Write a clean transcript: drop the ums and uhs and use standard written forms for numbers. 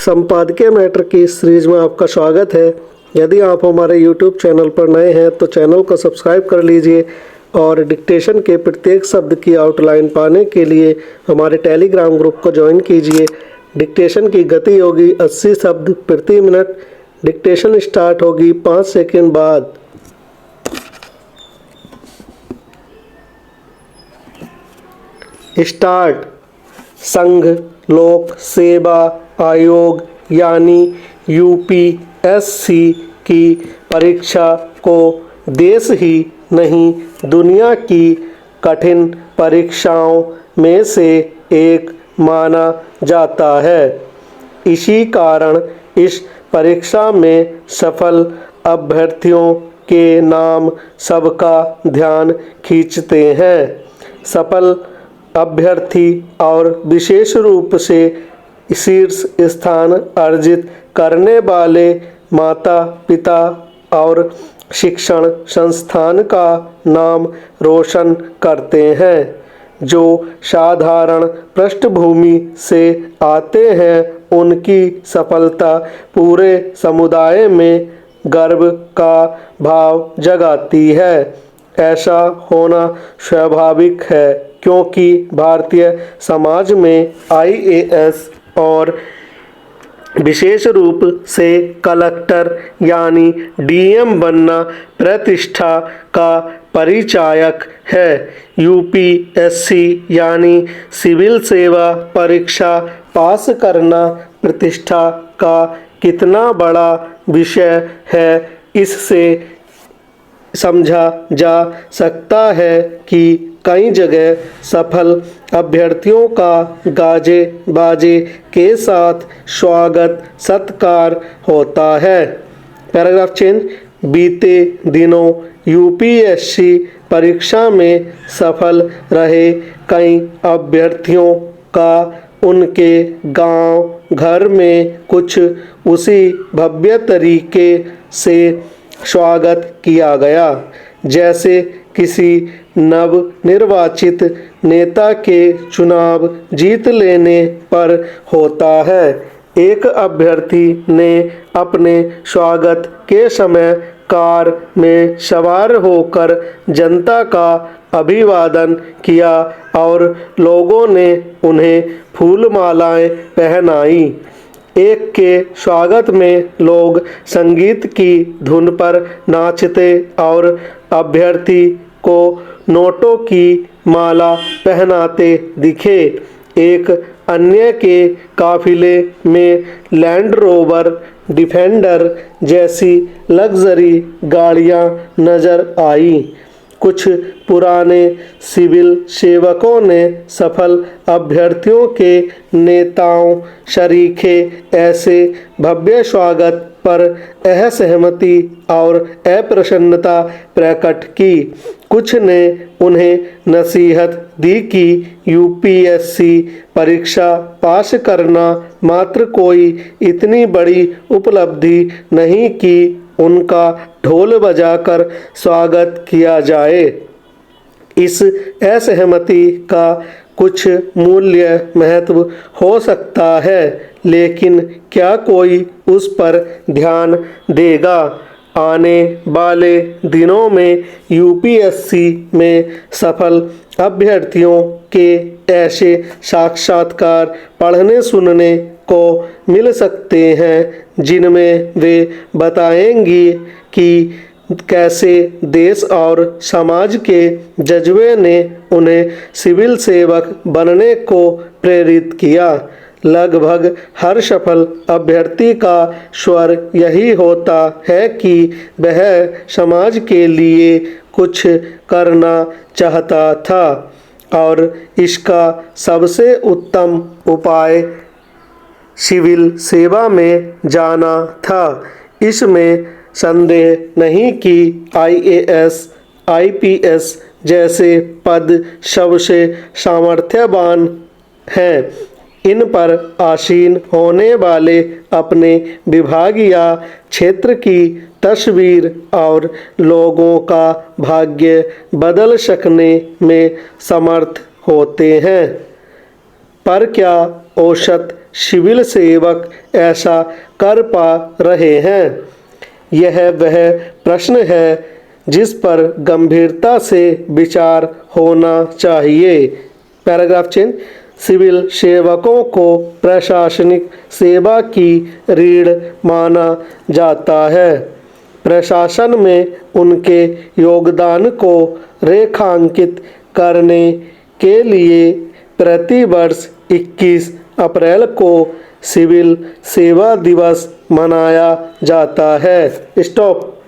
संपादकीय मैटर की इस सीरीज में आपका स्वागत है। यदि आप हमारे YouTube चैनल पर नए हैं तो चैनल को सब्सक्राइब कर लीजिए और डिक्टेशन के प्रत्येक शब्द की आउटलाइन पाने के लिए हमारे टेलीग्राम ग्रुप को ज्वाइन कीजिए। डिक्टेशन की गति होगी 80 शब्द प्रति मिनट। डिक्टेशन स्टार्ट होगी 5 सेकंड बाद। स्टार्ट। संघ लोक सेवा आयोग यानी यूपीएससी की परीक्षा को देश ही नहीं दुनिया की कठिन परीक्षाओं में से एक माना जाता है। इसी कारण इस परीक्षा में सफल अभ्यर्थियों के नाम सबका ध्यान खींचते हैं। सफल अभ्यर्थी और विशेष रूप से शीर्ष स्थान अर्जित करने वाले माता पिता और शिक्षण संस्थान का नाम रोशन करते हैं। जो साधारण पृष्ठभूमि से आते हैं उनकी सफलता पूरे समुदाय में गर्व का भाव जगाती है। ऐसा होना स्वाभाविक है क्योंकि भारतीय समाज में आईएएस और विशेष रूप से कलेक्टर यानी डीएम बनना प्रतिष्ठा का परिचायक है। यूपीएससी यानी सिविल सेवा परीक्षा पास करना प्रतिष्ठा का कितना बड़ा विषय है इससे समझा जा सकता है कि कई जगह सफल अभ्यर्थियों का गाजे बाजे के साथ स्वागत सत्कार होता है। Paragraph change. बीते दिनों यूपीएससी परीक्षा में सफल रहे कई अभ्यर्थियों का उनके गांव घर में कुछ उसी भव्य तरीके से स्वागत किया गया जैसे किसी नवनिर्वाचित नेता के चुनाव जीत लेने पर होता है। एक अभ्यर्थी ने अपने स्वागत के समय कार में सवार होकर जनता का अभिवादन किया और लोगों ने उन्हें फूलमालाएं पहनाई। एक के स्वागत में लोग संगीत की धुन पर नाचते और अभ्यर्थी को नोटों की माला पहनाते दिखे। एक अन्य के काफिले में लैंड रोवर डिफेंडर जैसी लग्जरी गाड़ियां नजर आई। कुछ पुराने सिविल सेवकों ने सफल अभ्यर्थियों के नेताओं शरीके ऐसे भव्य स्वागत पर असहमति और अप्रसन्नता प्रकट की। कुछ ने उन्हें नसीहत दी कि यूपीएससी परीक्षा पास करना मात्र कोई इतनी बड़ी उपलब्धि नहीं कि उनका ढोल बजाकर स्वागत किया जाए। इस असहमति का कुछ मूल्य महत्व हो सकता है लेकिन क्या कोई उस पर ध्यान देगा? आने वाले दिनों में यूपीएससी में सफल अभ्यर्थियों के ऐसे साक्षात्कार पढ़ने सुनने को मिल सकते हैं जिनमें वे बताएंगी कि कैसे देश और समाज के जज्बे ने उन्हें सिविल सेवक बनने को प्रेरित किया। लगभग हर सफल अभ्यर्थी का स्वर यही होता है कि वह समाज के लिए कुछ करना चाहता था और इसका सबसे उत्तम उपाय सिविल सेवा में जाना था। इसमें संदेह नहीं कि आईएएस आईपीएस जैसे पद सबसे सामर्थ्यवान हैं। इन पर आसीन होने वाले अपने विभाग या क्षेत्र की तस्वीर और लोगों का भाग्य बदल सकने में समर्थ होते हैं। पर क्या औसत सिविल सेवक ऐसा कर पा रहे हैं? यह वह प्रश्न है जिस पर गंभीरता से विचार होना चाहिए। Paragraph change. सिविल सेवकों को प्रशासनिक सेवा की रीढ़ माना जाता है। प्रशासन में उनके योगदान को रेखांकित करने के लिए प्रतिवर्ष 21 अप्रैल को सिविल सेवा दिवस मनाया जाता है। स्टॉप।